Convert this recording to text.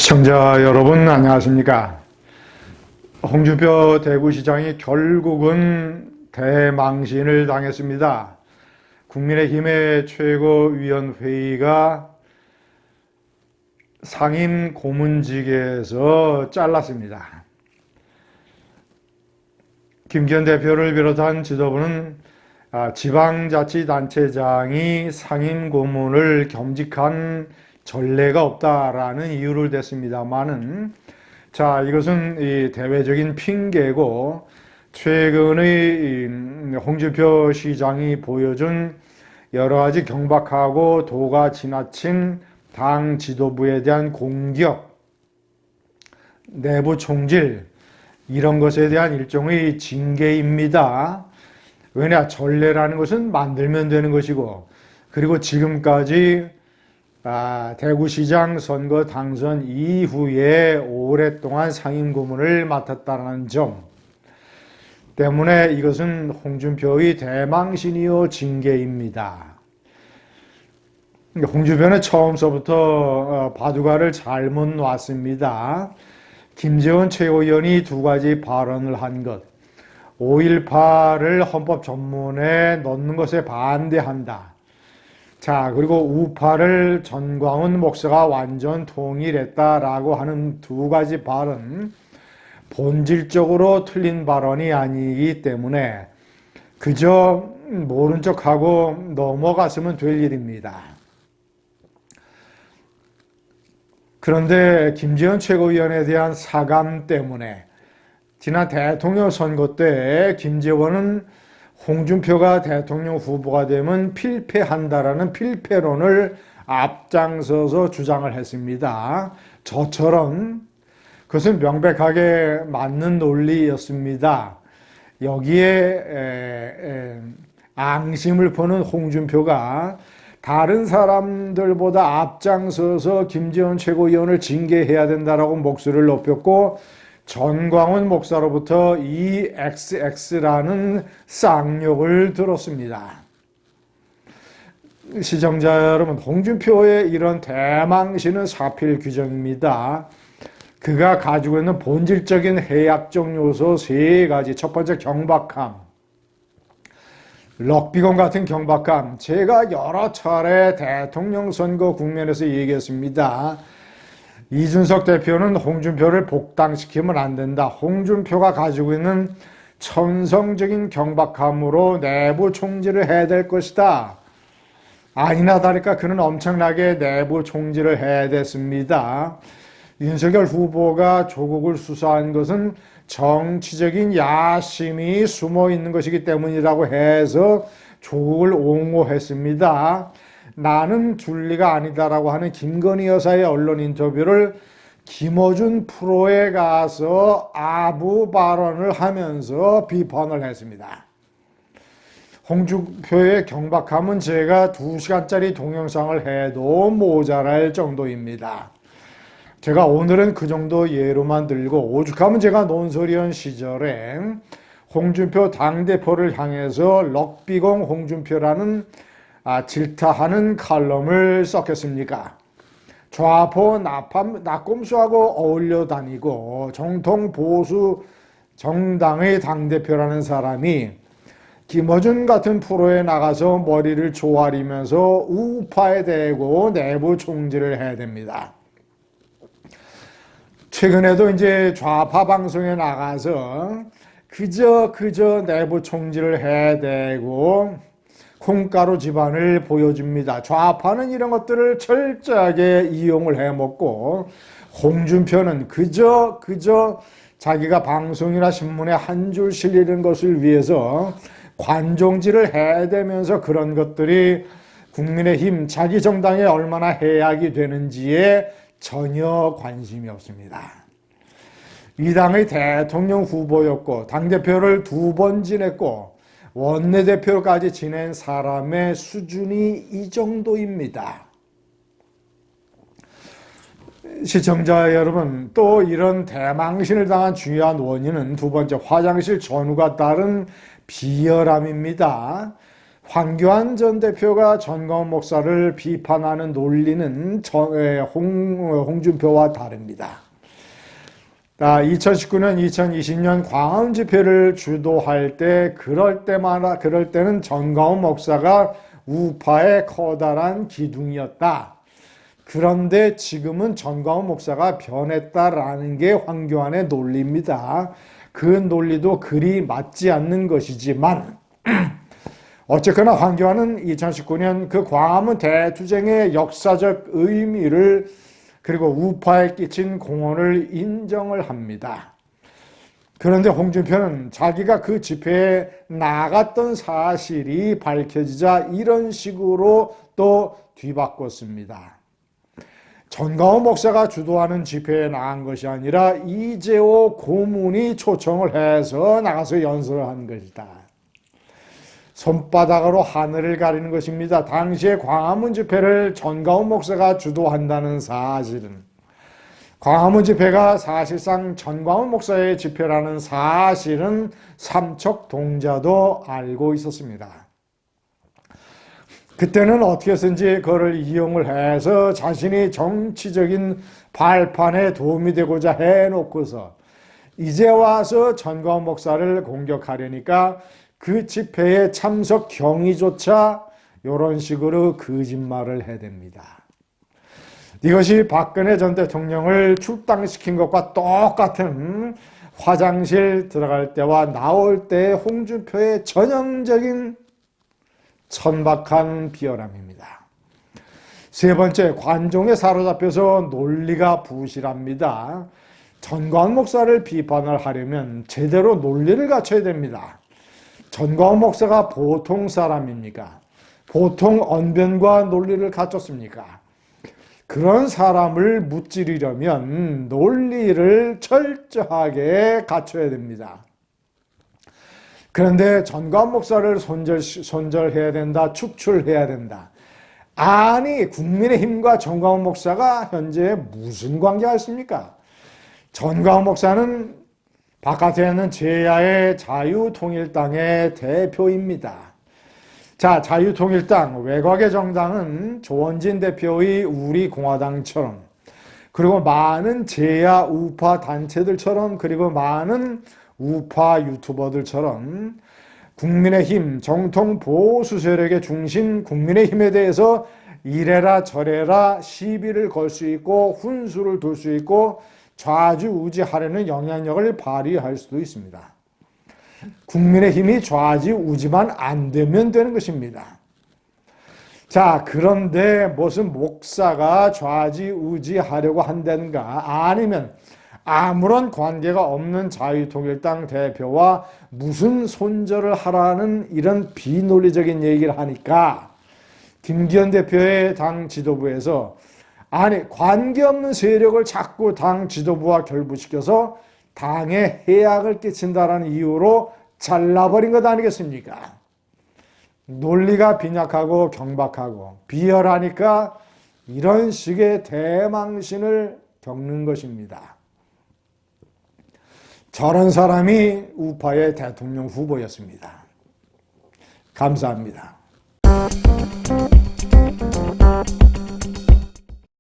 시청자 여러분 안녕하십니까? 홍준표 대구시장이 결국은 대망신을 당했습니다. 국민의힘의 최고위원회의가 상임 고문직에서 잘랐습니다. 김기현 대표를 비롯한 지도부는 지방자치단체장이 상임 고문을 겸직한 전례가 없다라는 이유를 댔습니다만은, 이것은 이 대외적인 핑계고, 최근의 홍준표 시장이 보여준 여러 가지 경박하고 도가 지나친 당 지도부에 대한 공격, 내부 총질, 이런 것에 대한 일종의 징계입니다. 왜냐, 전례라는 것은 만들면 되는 것이고, 그리고 지금까지 대구시장 선거 당선 이후에 오랫동안 상임고문을 맡았다는 점 때문에 이것은 홍준표의 대망신이요 징계입니다. 홍준표는 처음서부터 바둑알을 잘못 놨습니다. 김재원 최고위원이 두 가지 발언을 한 것, 5.18을 헌법 전문에 넣는 것에 반대한다. 그리고 우파를 전광훈 목사가 완전 통일했다라고 하는 두 가지 발언, 본질적으로 틀린 발언이 아니기 때문에 그저 모른 척하고 넘어갔으면 될 일입니다. 그런데 김재원 최고위원에 대한 사감 때문에 지난 대통령 선거 때 김재원은 홍준표가 대통령 후보가 되면 필패한다라는 필패론을 앞장서서 주장을 했습니다. 저처럼 그것은 명백하게 맞는 논리였습니다. 여기에 앙심을 푸는 홍준표가 다른 사람들보다 앞장서서 김재원 최고위원을 징계해야 된다라고 목소리를 높였고, 전광훈 목사로부터 EXX라는 쌍욕을 들었습니다. 시청자 여러분, 홍준표의 이런 대망신은 사필 규정입니다. 그가 가지고 있는 본질적인 해악적 요소 세 가지. 첫 번째, 경박함. 럭비공 같은 경박함. 제가 여러 차례 대통령 선거 국면에서 얘기했습니다. 이준석 대표는 홍준표를 복당시키면 안 된다. 홍준표가 가지고 있는 천성적인 경박함으로 내부 총질을 해야 될 것이다. 아니나 다를까 그는 엄청나게 내부 총질을 해야 됐습니다. 윤석열 후보가 조국을 수사한 것은 정치적인 야심이 숨어 있는 것이기 때문이라고 해서 조국을 옹호했습니다. 나는 줄리가 아니다라고 하는 김건희 여사의 언론 인터뷰를 김어준 프로에 가서 아부 발언을 하면서 비판을 했습니다. 홍준표의 경박함은 제가 2시간짜리 동영상을 해도 모자랄 정도입니다. 제가 오늘은 그 정도 예로만 들고, 오죽하면 제가 논설위원 시절에 홍준표 당대표를 향해서 럭비공 홍준표라는 질타하는 칼럼을 썼겠습니까? 좌포 낙곰수하고 어울려 다니고 정통 보수 정당의 당대표라는 사람이 김어준 같은 프로에 나가서 머리를 조아리면서 우파에 대고 내부 총질을 해야 됩니다. 최근에도 이제 좌파 방송에 나가서 그저 내부 총질을 해대고 콩가루 집안을 보여줍니다. 좌파는 이런 것들을 철저하게 이용을 해먹고, 홍준표는 그저 자기가 방송이나 신문에 한 줄 실리는 것을 위해서 관종질을 해대면서 그런 것들이 국민의힘 자기 정당에 얼마나 해악이 되는지에 전혀 관심이 없습니다. 이 당의 대통령 후보였고 당대표를 2번 지냈고 원내대표까지 지낸 사람의 수준이 이 정도입니다. 시청자 여러분, 또 이런 대망신을 당한 중요한 원인은 두 번째, 화장실 전후가 따른 비열함입니다. 황교안 전 대표가 전광훈 목사를 비판하는 논리는 홍준표와 다릅니다. 2019년, 2020년 광화문 집회를 주도할 때 그럴 때는 전광훈 목사가 우파의 커다란 기둥이었다. 그런데 지금은 전광훈 목사가 변했다라는 게 황교안의 논리입니다. 그 논리도 그리 맞지 않는 것이지만 어쨌거나 황교안은 2019년 그 광화문 대투쟁의 역사적 의미를 그리고 우파에 끼친 공헌을 인정을 합니다. 그런데 홍준표는 자기가 그 집회에 나갔던 사실이 밝혀지자 이런 식으로 또 뒤바꿨습니다. 전광훈 목사가 주도하는 집회에 나간 것이 아니라 이재호 고문이 초청을 해서 나가서 연설을 한 것이다. 손바닥으로 하늘을 가리는 것입니다. 당시에 광화문 집회를 전광훈 목사가 주도한다는 사실은, 광화문 집회가 사실상 전광훈 목사의 집회라는 사실은 삼척동자도 알고 있었습니다. 그때는 어떻게 해서든지 그걸 이용을 해서 자신이 정치적인 발판에 도움이 되고자 해놓고서 이제 와서 전광훈 목사를 공격하려니까 그 집회에 참석 경위조차 이런 식으로 거짓말을 해댑니다. 이것이 박근혜 전 대통령을 출당시킨 것과 똑같은 화장실 들어갈 때와 나올 때 홍준표의 전형적인 천박한 비열함입니다. 세 번째, 관종에 사로잡혀서 논리가 부실합니다. 전광훈 목사를 비판을 하려면 제대로 논리를 갖춰야 됩니다. 전광훈 목사가 보통 사람입니까? 보통 언변과 논리를 갖췄습니까? 그런 사람을 무찌르려면 논리를 철저하게 갖춰야 됩니다. 그런데 전광훈 목사를 손절해야 된다, 축출해야 된다. 아니, 국민의힘과 전광훈 목사가 현재 무슨 관계가 있습니까? 전광훈 목사는 바깥에 있는 제야의 자유통일당의 대표입니다. 자, 자유통일당, 외곽의 정당은 조원진 대표의 우리공화당처럼, 그리고 많은 제야 우파 단체들처럼, 그리고 많은 우파 유튜버들처럼 국민의힘, 정통 보수 세력의 중심 국민의힘에 대해서 이래라 저래라 시비를 걸 수 있고 훈수를 둘 수 있고 좌지우지하려는 영향력을 발휘할 수도 있습니다. 국민의힘이 좌지우지만 안 되면 되는 것입니다. 자, 그런데 무슨 목사가 좌지우지하려고 한다는가? 아니면 아무런 관계가 없는 자유통일당 대표와 무슨 손절을 하라는 이런 비논리적인 얘기를 하니까 김기현 대표의 당 지도부에서 아니, 관계없는 세력을 자꾸 당 지도부와 결부시켜서 당에 해악을 끼친다라는 이유로 잘라버린 것 아니겠습니까? 논리가 빈약하고 경박하고 비열하니까 이런 식의 대망신을 겪는 것입니다. 저런 사람이 우파의 대통령 후보였습니다. 감사합니다.